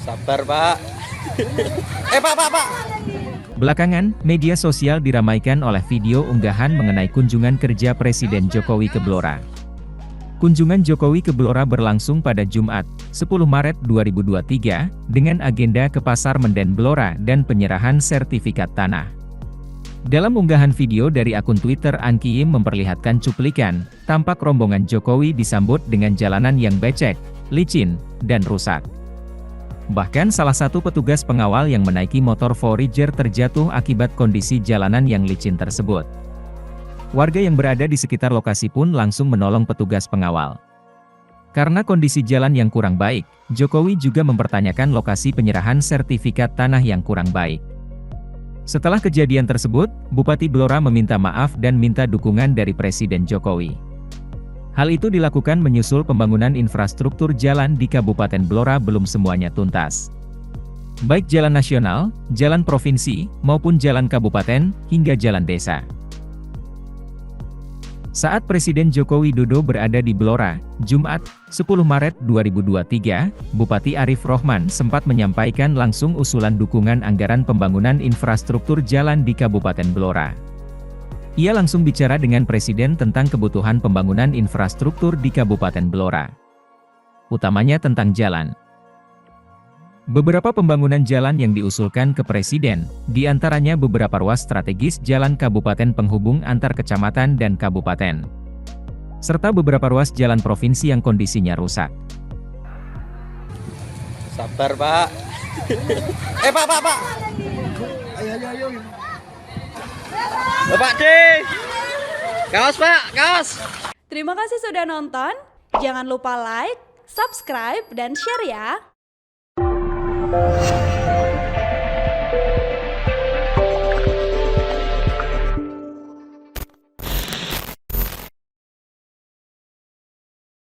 Sabar, Pak. Pak. Belakangan, media sosial diramaikan oleh video unggahan mengenai kunjungan kerja Presiden Jokowi ke Blora. Kunjungan Jokowi ke Blora berlangsung pada Jumat, 10 Maret 2023, dengan agenda ke Pasar Menden Blora dan penyerahan sertifikat tanah. Dalam unggahan video dari akun Twitter Ankiem memperlihatkan cuplikan, tampak rombongan Jokowi disambut dengan jalanan yang becek, licin, dan rusak. Bahkan salah satu petugas pengawal yang menaiki motor Forager terjatuh akibat kondisi jalanan yang licin tersebut. Warga yang berada di sekitar lokasi pun langsung menolong petugas pengawal. Karena kondisi jalan yang kurang baik, Jokowi juga mempertanyakan lokasi penyerahan sertifikat tanah yang kurang baik. Setelah kejadian tersebut, Bupati Blora meminta maaf dan minta dukungan dari Presiden Jokowi. Hal itu dilakukan menyusul pembangunan infrastruktur jalan di Kabupaten Blora belum semuanya tuntas. Baik jalan nasional, jalan provinsi, maupun jalan kabupaten, hingga jalan desa. Saat Presiden Joko Widodo berada di Blora, Jumat, 10 Maret 2023, Bupati Arif Rohman sempat menyampaikan langsung usulan dukungan anggaran pembangunan infrastruktur jalan di Kabupaten Blora. Ia langsung bicara dengan Presiden tentang kebutuhan pembangunan infrastruktur di Kabupaten Blora. Utamanya tentang jalan. Beberapa pembangunan jalan yang diusulkan ke Presiden, diantaranya beberapa ruas strategis jalan kabupaten penghubung antar kecamatan dan kabupaten. Serta beberapa ruas jalan provinsi yang kondisinya rusak. Sabar, Pak. Pak. Ayo. Bapak D. Kaos, Pak, kaos. Terima kasih sudah nonton. Jangan lupa like, subscribe, dan share ya.